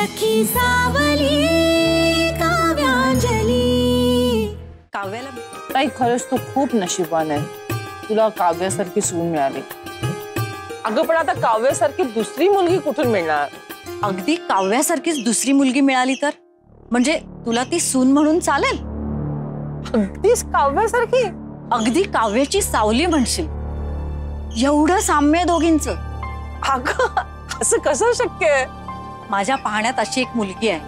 सखी सावली काव्यांजली। काव्याला ताई खरंच तू खूप नशिबान आहे, तुला काव्यासारखी सून मिळाली। अगं पण आता काव्यासारखी दुसरी मुलगी कुठून मिळणार? अगदी काव्यासारखीच दुसरी मुलगी मिळाली तर म्हणजे तुला ती सून म्हणून चालेल? अगदीच काव्यासारखी? अगदी काव्याची सावली म्हणशील, एवढं साम्य दोघींचं। अगं असं कसं शक्य आहे? माझ्या पाहण्यात अशी एक मुलगी आहे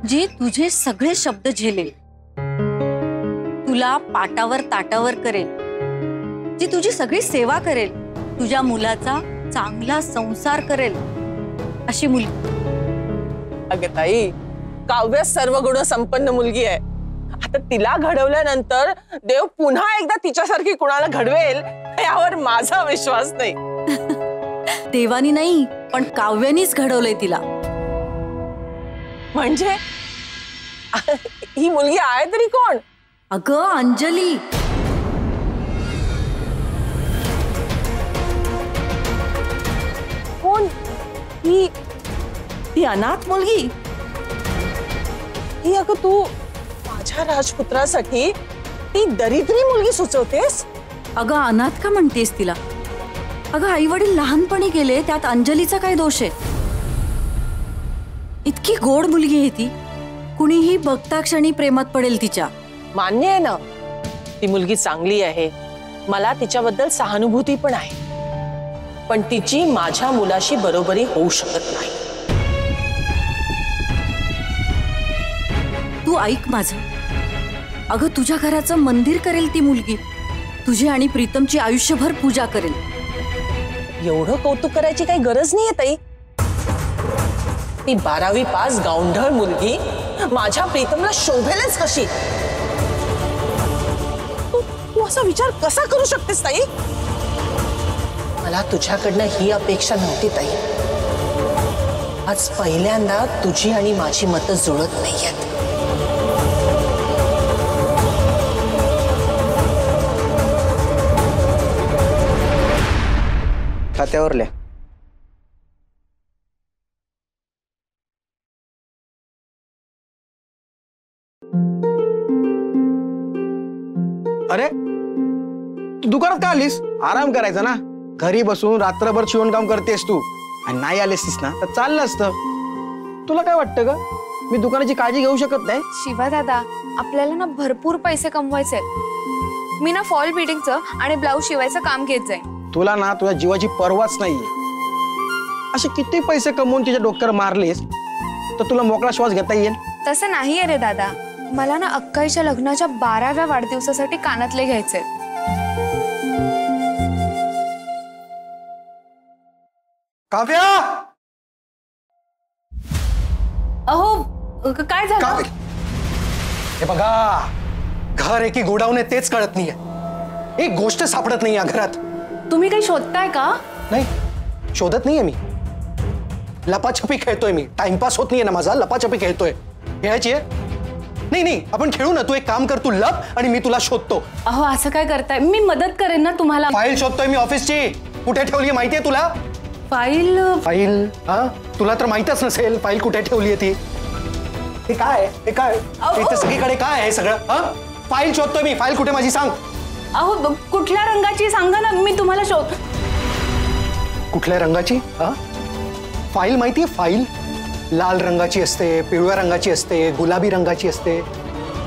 जी तुझे सगळे शब्द झेलेल, तुला पाटावर ताटावर करेल, जी तुझी सगळी सेवा करेल, तुझ्या मुलाचा चांगला संसार करेल अशी मुलगी। अगं ताई काव्य सर्व गुण संपन्न मुलगी आहे, आता तिला घडवल्यानंतर देव पुन्हा एकदा तिच्यासारखी कुणाला घडवेल यावर माझा विश्वास नाही। देवानी नाही पण काव्यानीच घडवलंय तिला। म्हणजे ही मुलगी आहे तरी कोण? अगं अंजली। कोण ही अनाथ मुलगी? ही अगं तू माझ्या राजपुत्रासाठी ती दरिद्री मुलगी सुचवतेस? अगं अनाथ का म्हणतेस तिला? अगं आई वडील लहानपणी गेले, त्यात अंजलीचा काय दोष आहे? इतकी गोड मुलगी आहे ती, कुणीही बघता क्षणी प्रेमात पडेल तिच्या। मान्य आहे ना, ती मुलगी चांगली आहे, मला तिच्याबद्दल सहानुभूती पण आहे, पण तिची माझ्या मुलाशी बरोबरी होऊ शकत नाही। तू ऐक माझं, अगं तुझ्या घराचं मंदिर करेल ती मुलगी, तुझी आणि प्रीतमची आयुष्यभर पूजा करेल। एवढं कौतुक करायची काही गरज नाहीये ताई। ती 12वी पास गावंढळ मुलगी माझ्या प्रीतमला शोभेलच कशी? तू असा विचार कसा करू शकतेस ताई? मला तुझ्याकडनं ही अपेक्षा नव्हती ताई। आज पहिल्यांदा तुझी आणि माझी मतं जुळत नाहीयेत। खात्यावर लिहा। अरे तू दुकानात का आलीस? आराम करायचा ना, घरी बसून रात्रभर शिवणकाम करतेस तू, आणि नाही आलेस ना तर चाललं असतं। तुला काय वाटतं ग, मी दुकानाची काळजी घेऊ शकत नाही? शिवा दादा, आपल्याला ना भरपूर पैसे कमवायचे आहेत। मी ना फॉल बिल्डिंगचं आणि ब्लाऊज शिवायचं काम घेत जाईन। तुला ना तुझ्या जीवाची पर्वाच नाहीये। असे किती पैसे कमवून तुझ्या डोक्यावर मारलेस तर तुला मोकळा श्वास घेता येईल? तसं नाहीये रे दादा, मला ना अक्काईच्या लग्नाच्या 12व्या वाढदिवसासाठी कानातले घ्यायचे। काव्या, अहो काय झालं? हे बघा, घर आहे की गोडाऊन आहे तेच कळत नाहीये, एक गोष्ट सापडत नाही या घरात। तुम्ही काही शोधताय का? नाही, शोधत नाहीये मी, लपाछपी खेळतोय मी। टाइमपास होत नाहीये ना माझा, लपाछपी खेळतोय। खेळायची आहे? नाही नाही, आपण खेळू ना। तू एक काम कर, तू लप आणि मी तुला शोधतो। अहो असं काय करताय, मी मदत करेन ना तुम्हाला। फाईल शोधतोय मी ऑफिसची, कुठे ठेवली माहितीये तुला? फाईल? फाईल? हा, तुला तर माहितच नसेल फाईल कुठे ठेवली ती। हे काय? हे काय? इथे सगळीकडे काय आहे सगळं? हा, फाईल शोधतोय मी, फाईल कुठे माझी सांग। अहो कुठल्या रंगाची सांगा ना, मी तुम्हाला शोध। कुठल्या रंगाची? हा, फाईल माहितीये? फाईल लाल रंगाची असते, पिवळ्या रंगाची असते, गुलाबी रंगाची असते।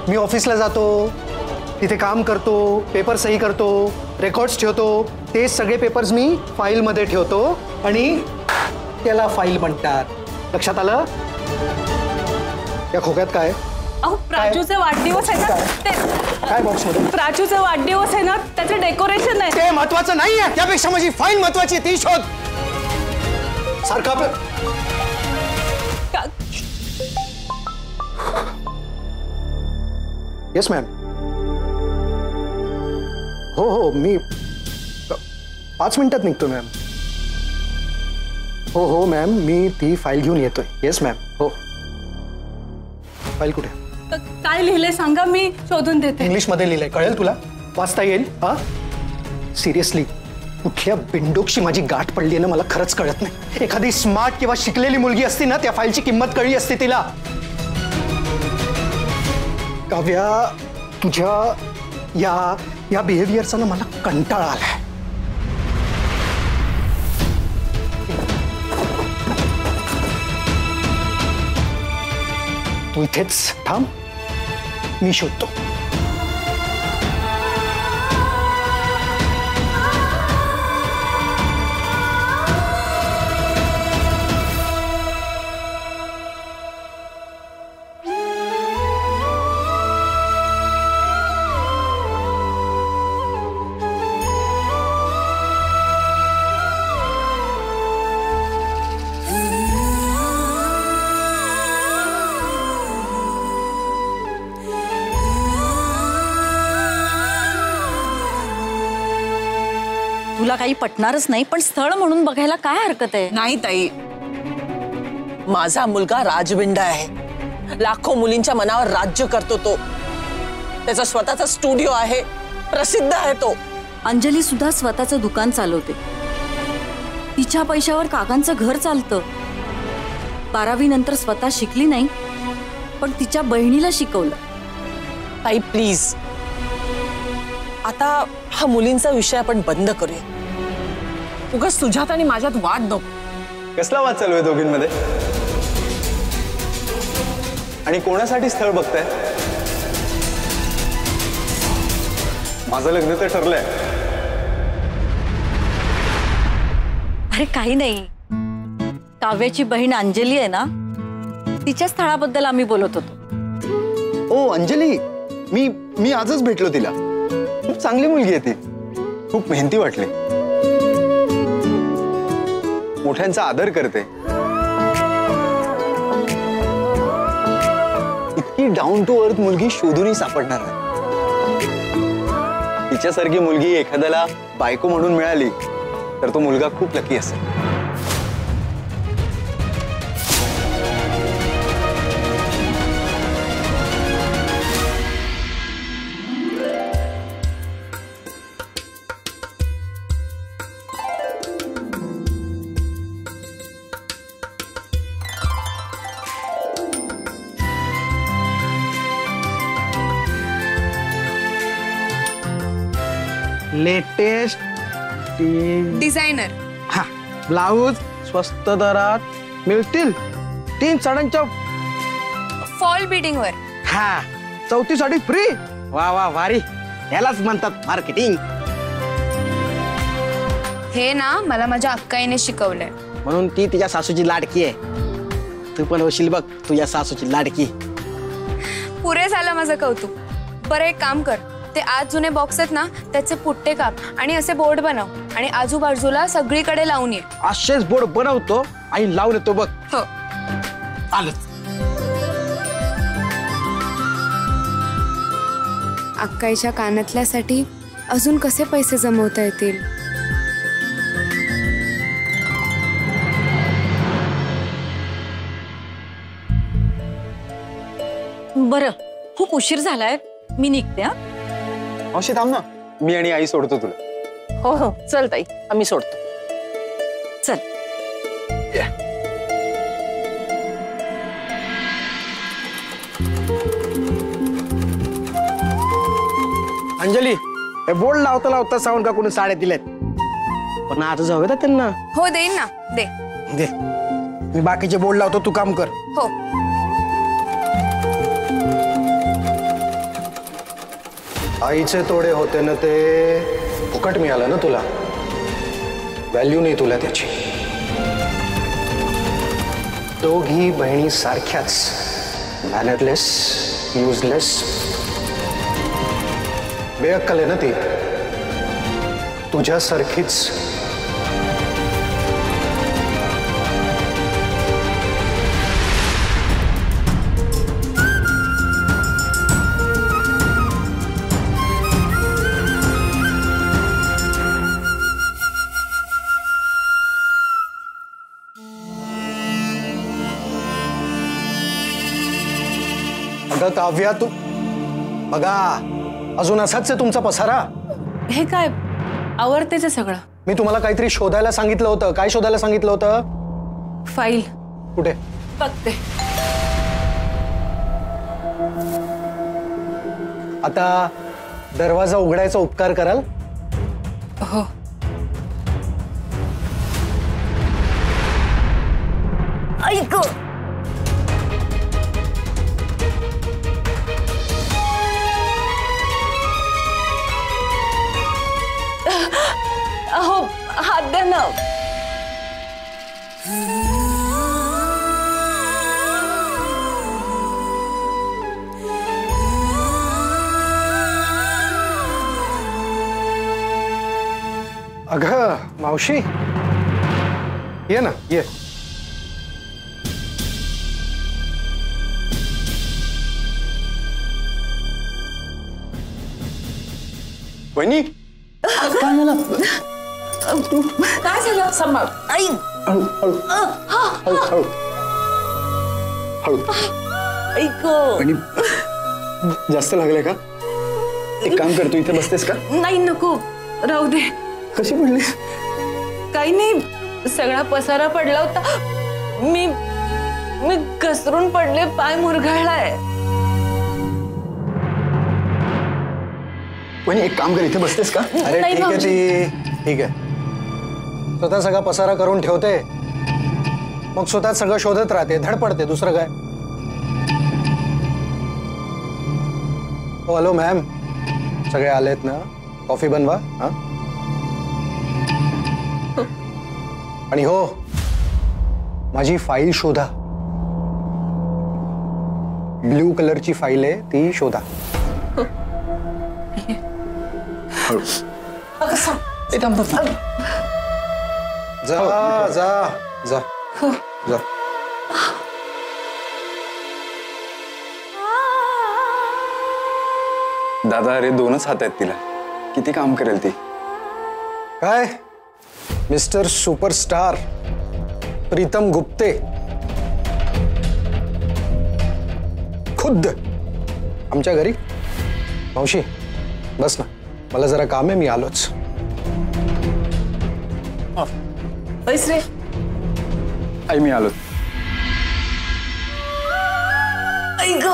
मी ऑफिसला जातो, तिथे काम करतो, पेपर सही करतो, रेकॉर्ड्स ठेवतो, ते सगळे पेपर्स मी फाईल मध्ये ठेवतो आणि त्याला फाईल म्हणतात। लक्षात आलं? या खोक्यात काय? अहो प्राचूचा वाढदिवस आहे ना, काय बॉक्स मध्ये? प्राचूचा वाढदिवस आहे ना, त्याचं डेकोरेशन आहे। ते महत्वाचं नाहीये, त्यापेक्षा माझी फाईल महत्वाची, ती शोध। सारखा येस मॅम। हो हो, मी 5 मिनिटात निघतो मॅम। हो हो मॅम, मी ती फाईल घेऊन येतोय। Yes ma'am. हो, फाईल कुठे? काय लिहिलंय सांगा, मी शोधून देते। इंग्लिश मध्ये लिहिलंय, कळेल तुला? वाचता येईल? हा, सिरियसली कुठल्या बिंडोकशी माझी गाठ पडली ना मला खरंच कळत नाही. एखादी स्मार्ट किंवा शिकलेली मुलगी असती ना त्या फाईलची किंमत कळली असती तिला. काव्या, तुझ्या या बिहेवियरचा ना मला कंटाळा आलाय. तू इथेच थांब, मी शोधतो. तुला काही पटणारच नाही, पण स्थळ म्हणून बघायला काय हरकत आहे? नाही ताई, माझा मुलगा राजबिंड आहे. लाखो मुलींच्या मनावर राज्य करतो तो. त्याचा स्वतःचा स्टुडिओ आहे, प्रसिद्ध आहे तो. अंजली सुद्धा स्वतःचं दुकान चालवते. तिच्या पैशावर काकांचं घर चालतं. 12वी नंतर स्वतः शिकली नाही, पण तिच्या बहिणीला शिकवलं. ताई प्लीज, आता हा मुलींचा विषय आपण बंद करूया. उगाच तुझ्यात आणि माझ्यात वाद नको. कसला वाद चालू आहे दोघींमध्ये? आणि कोणासाठी स्थळ बघताय? माझं लग्न तर ठरलंय. अरे काही नाही, काव्याची बहीण अंजली आहे ना, तिच्या स्थळाबद्दल आम्ही बोलत होतो. ओ अंजली, मी आजच भेटलो तिला. खूप चांगली मुलगी आहे ती. खूप मेहनती वाटली. मोठ्यांचा आदर करते. इतकी डाऊन टू अर्थ मुलगी शोधूनही सापडणार नाही. तिच्यासारखी मुलगी एखाद्याला बायको म्हणून मिळाली तर तो मुलगा खूप लकी असेल. Latest designer. हा ब्लाऊज स्वस्त दरात मिळतील. 3 साड्यांच्या फॉल बिडिंग वर. हा 34 साडी फ्री. वा वा भारी. यालाच म्हणतात मार्केटिंग. हे ना मला माझ्या अक्काईने शिकवलंय. म्हणून ती तिच्या सासूची लाडकी आहे. तू पण होशील बघ तुझ्या सासूची लाडकी. पुरे झालं माझं कौतुक. बरं एक काम कर, ते आज जुने बॉक्स आहेत ना त्याचे पुट्टे काप आणि असे बोर्ड बनव आणि आजूबाजूला सगळीकडे लावून ये. असेच बोर्ड बनवतो आणि लावून येतो बघ. हो आलंच. अक्काईच्या कानातल्यासाठी अजून कसे पैसे जमवता येतील? बरं, खूप उशीर झालाय, मी निघते. हा मावशी थांब ना, मी आणि आई सोडतो तुला. हो हो चल ताई, आम्ही सोडतो. चल. अंजली, हे बोर्ड लावता लावता साऊंड का कोणी साड्या दिल्यात. पण आता जाऊ का त्यांना? हो देईन ना, दे दे. मी बाकीचे बोर्ड लावतो, तू काम कर. हो. आईचे तोडे होते ना ते फुकट मिळालं ना तुला. व्हॅल्यू नाही तुला त्याची. दोघी बहिणी सारख्याच मॅनरलेस, युजलेस, बेअक्कल आहे ना ती. तुझ्यासारखीच. अगं काव्या, तू बघा अजून असाच आहे तुमचा पसारा. हे काय आवडतेच सगळं. मी तुम्हाला काहीतरी शोधायला सांगितलं होतं. काय शोधायला सांगितलं होतं? फाईल. कुठे? बघते. आता दरवाजा उघडायचा उपकार कराल? हो. ऐक. अहो हात द्या ना. अगं मावशी, ये ना, ये. वहिनी, काय झालं? सांभाळ. आई. ऐक. वहिनी, जास्त लागलंय का? एक काम कर, तू इथे बसतेस का? नाही नको, राहू दे. कशी पडली? काही नाही, सगळा पसारा पडला होता. मी घसरून पडले, पाय मुरगळलाय. वहिनी, एक काम कर, इथे बसतेस का? अरे नाही ठीक आहे भाऊजी. ती, ठीक आहे. स्वतः सगळा पसारा करून ठेवते, मग स्वतः सगळं शोधत राहते, धडपडते. दुसरं काय? हॅलो मॅम, सगळे आलेत ना? कॉफी बनवा. हा, आणि हो, माझी फाईल शोधा. ब्ल्यू कलरची फाईल आहे, ती शोधा. जा जा जा जा. दादा, अरे 2च हात आहेत तिला, किती काम करेल ती? काय मिस्टर सुपरस्टार प्रीतम गुप्ते खुद्द आमच्या घरी? मावशी बस ना, मला जरा काम आहे, मी आलोच. बैस रे. आई, मी आलो. ऐक.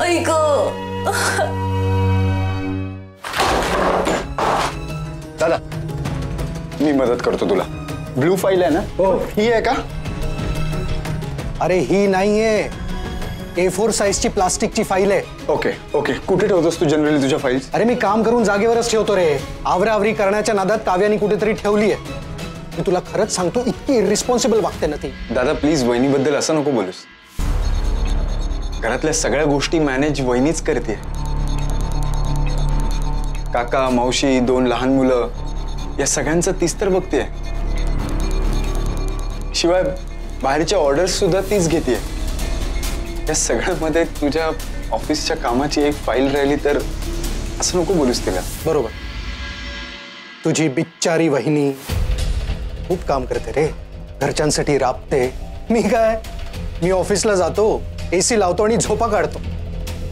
ऐक. दादा, मी मदत करतो तुला. ब्लू फाईल आहे ना? हो. ही आहे का? अरे ही नाहीये, A4 साईजची प्लास्टिकची फाईल आहे. Okay okay. कुठे ठेवतोस तू जनरली तुझ्या फाईल्स? अरे मी काम करून जागेवरच ठेवतो रे. आवराआवरी करण्याच्या नादात काव्याने कुठेतरी ठेवली आहे. मी तुला खरंच सांगतो, इतकी इररिस्पॉन्सिबल वागते ना ती. दादा प्लीज, वहिनीबद्दल असं नको बोलूस. घरातल्या सगळ्या गोष्टी मॅनेज वहिनीच करते. काका, मावशी, 2 लहान मुलं, या सगळ्यांचं तीच तर बघते. शिवाय बाहेरच्या ऑर्डर्स सुद्धा तीच घेते. या सगळ्यामध्ये तुझ्या ऑफिसच्या कामाची एक फाईल राहिली तर असं नको बोलूस तिला. बरोबर, तुझी बिच्चारी वहिनी खूप काम करते रे, घरच्यांसाठी राबते. मी काय, मी ऑफिसला जातो, AC लावतो आणि झोपा काढतो,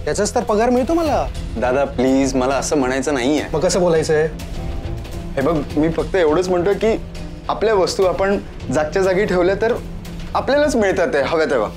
त्याचाच तर पगार मिळतो मला. दादा प्लीज, मला असं म्हणायचं नाहीये. मग कसं बोलायचंय? हे बघ, मी फक्त एवढंच म्हणतोय की आपल्या वस्तू आपण जागच्या जागी ठेवल्या तर आपल्यालाच मिळतात ते हव्या तेव्हा.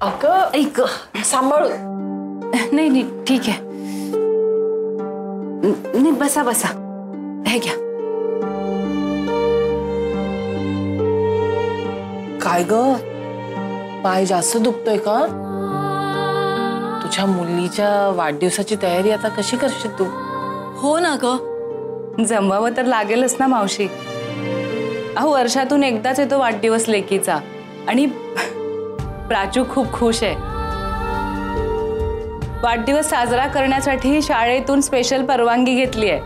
अगं ऐक, सांभाळू. नाही नाही ठीक आहे. नाही, बसा बसा, हे घ्या. काय ग, पाय जास्त दुखतोय का? तुझ्या मुलीच्या वाढदिवसाची तयारी आता कशी करशील तू? हो ना ग. जमवावं तर लागेलच ना मावशी. अहो वर्षातून एकदाच येतो वाढदिवस लेकीचा आणि प्राचू खूप खुश आहे. वाढदिवस साजरा करण्यासाठी शाळेतून स्पेशल परवानगी घेतली आहे.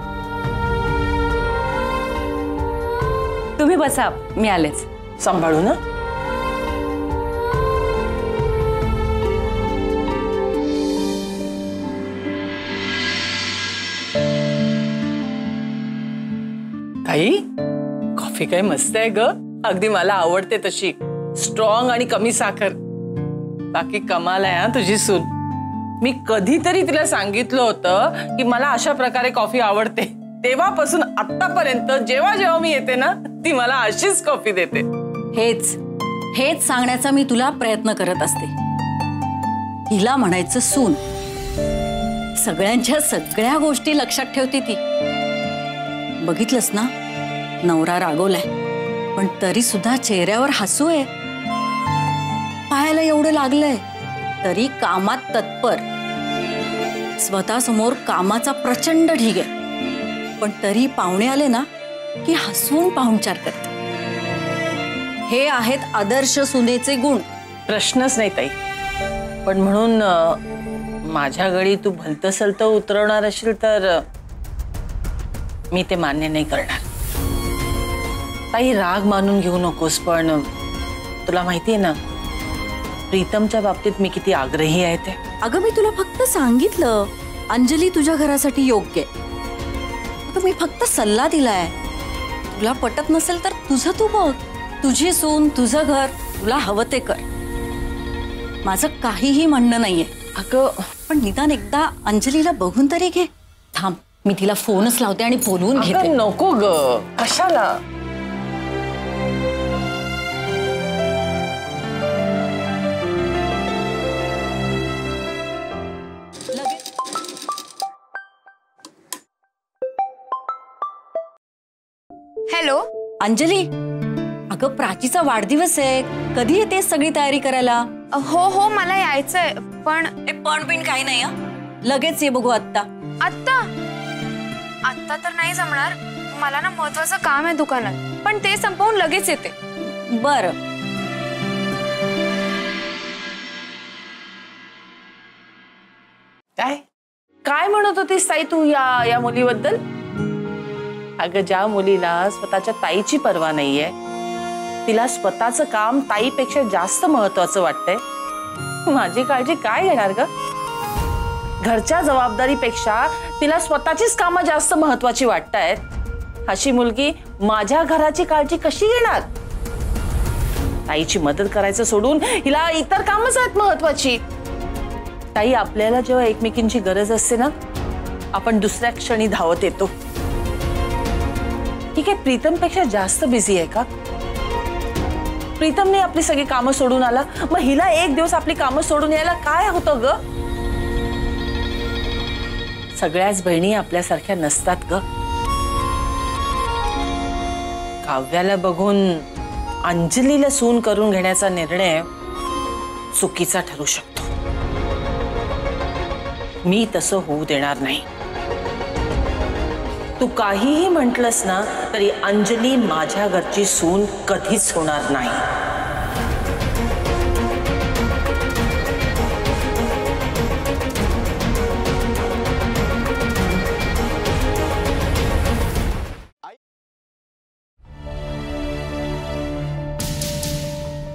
तुम्ही बसा, मी आलेच. सांभाळू ना. ताई, कॉफी काय मस्त आहे ग. अगदी मला आवडते तशी, स्ट्रॉंग आणि कमी साखर. बाकी कमाल आहे हा तुझी सून. मी कधीतरी तिला सांगितलं होतं की मला अशा प्रकारे कॉफी आवडते. तेव्हापासून आतापर्यंत जेव्हा जेव्हा मी येते ना, ती मला अशीच कॉफी देते. हेच सांगण्याचा मी तुला प्रयत्न करत असते. हिला म्हणायचं सून. सगळ्यांच्या सगळ्या गोष्टी लक्षात ठेवते ती. बघितलंस ना, नवरा रागवलाय पण तरी सुद्धा चेहऱ्यावर हसू आहे. पायाला एवढं लागलंय तरी कामात तत्पर. स्वतःसमोर कामाचा प्रचंड ढीग आहे पण तरी पाहुणे आले ना की हसवून पाहुणचार करते. हे आहेत आदर्श सुनेचे गुण. प्रश्नच नाही ताई. पण म्हणून माझ्या गळी तू भलतं सलतं उतरवणार असेल तर मी ते मान्य नाही करणार. ताई, राग मानून घेऊ नकोस, पण तुला माहिती आहे ना प्रीतमच्या बाबतीत मी किती आग्रही आहे ते. अगं मी तुला फक्त सांगितलं अंजली तुझ्या घरासाठी योग्य आहे. अगं मी फक्त सल्ला दिलाय. तुला पटत नसेल तर तुझं तू बघ. तुझी सून, तुझं घर, तुला हवं ते कर. माझं काहीही म्हणणं नाहीये. अगं पण निदान एकदा अंजलीला बघून तरी घे. थांब, मी तिला फोनच लावते आणि बोलवून घेते. नको ग, कशाला. हॅलो अंजली, अगं प्राचीचा वाढदिवस आहे. कधी येतेस सगळी तयारी करायला? हो मला यायचंय पण पण काही नाही. लगेच ये बघू. आत्ता आत्ता तर नाही जमणार. मला ना महत्वाचं काम आहे दुकानात, पण ते संपवून लगेच येते. बरं. काय म्हणत होतीस ताई तू या मुलीबद्दल? अगं ज्या मुलीला स्वतःच्या ताईची पर्वा नाहीये, तिला स्वतःचं काम ताईपेक्षा जास्त महत्वाचं वाटतंय. माझी काळजी काय घेणार ग? घरच्या जबाबदारीपेक्षा तिला स्वतःचीच कामं जास्त महत्वाची वाटतायत. अशी मुलगी माझ्या घराची काळजी कशी घेणार? ताईची मदत करायचं सोडून हिला इतर कामच आहेत महत्वाची. ताई, आपल्याला जेव्हा एकमेकींची गरज असते ना, आपण दुसऱ्या क्षणी धावत येतो. ही काय प्रीतमपेक्षा जास्त बिझी आहे का? प्रीतमने आपली सगळी कामं सोडून आला, मग हिला एक दिवस आपली कामं सोडून यायला काय होतं ग? सगळ्याच बहिणी आपल्यासारख्या नसतात ग. काव्याला बघून अंजलीला सून करून घेण्याचा निर्णय चुकीचा ठरू शकतो. मी तसं होऊ देणार नाही. तू काहीही म्हटलंस ना तरी अंजली माझ्या घरची सून कधीच होणार नाही.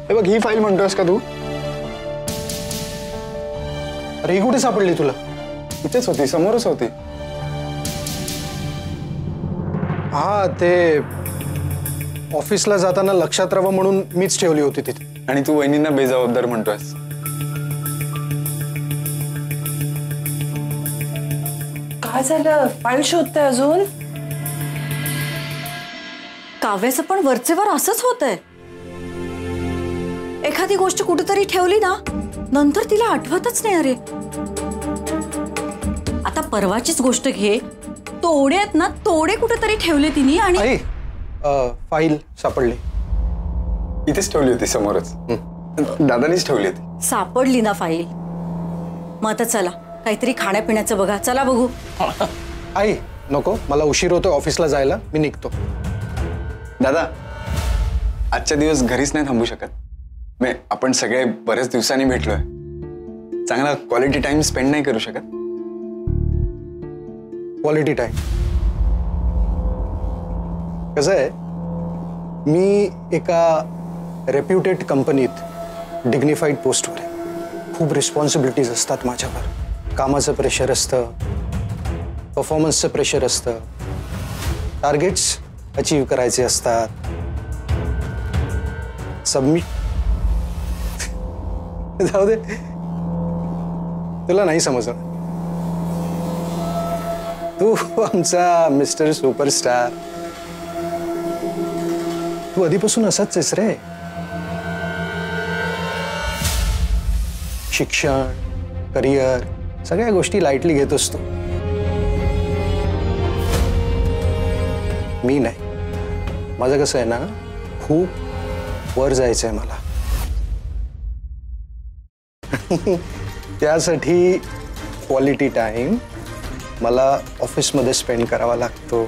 हे बघ, ही फाईल म्हणतोयस का तू? अरे ही कुठे सापडली तुला? इथेच होती, समोरच होती. हा, ते ऑफिसला जाताना लक्षात राहावं म्हणून मीच ठेवली होती तिथे. आणि तू वहिनींना बेजबाबदार म्हणतोयस. काय झालं? फाईल शोधते अजून? काव्याचं पण वरचेवर असंच होतंय. एखादी गोष्ट कुठेतरी ठेवली ना, नंतर तिला आठवतच नाही. अरे आता परवाचीच गोष्ट घे. तोडे आहेत ना, तोडे कुठेतरी ठेवले तिने आणि फाईल सापडली. इथेच ठेवली होती, समोरच. दादानीच ठेवली होती. सापडली ना फाईल? मग आता चला काहीतरी खाण्यापिण्याचं बघा. चला बघू. आई, नको, मला उशीर होतो ऑफिसला जायला, मी निघतो. दादा, आजच्या दिवस घरीच नाही थांबू शकत. आपण सगळे बरेच दिवसांनी भेटलोय. चांगला क्वालिटी टाइम स्पेंड नाही करू शकत? क्वालिटी टाइम कसं आहे, मी एका रेप्युटेड कंपनीत डिग्निफाईड पोस्टवर आहे. खूप रिस्पॉन्सिबिलिटीज असतात माझ्यावर. कामाचं प्रेशर असतं, परफॉर्मन्सचं प्रेशर असतं, टार्गेट्स अचीव करायचे असतात. सबमिट जाऊ दे, तुला नाही समजलं. तू आमचा मिस्टर सुपरस्टार, तू आधीपासून असाच आहेस रे. शिक्षण, करिअर, सगळ्या गोष्टी लाईटली घेत असतो. मी नाही. माझं कसं आहे ना, खूप वर जायचंय मला. त्यासाठी क्वालिटी टाइम मला ऑफिसमध्ये स्पेंड करावा लागतो.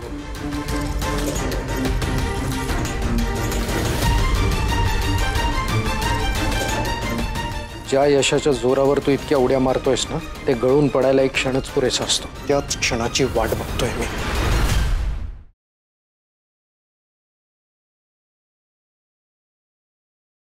ज्या यशाच्या जोरावर तू इतक्या उड्या मारतोयस ना, ते गळून पडायला एक क्षणच पुरेसा असतो. त्याच क्षणाची वाट बघतोय मी.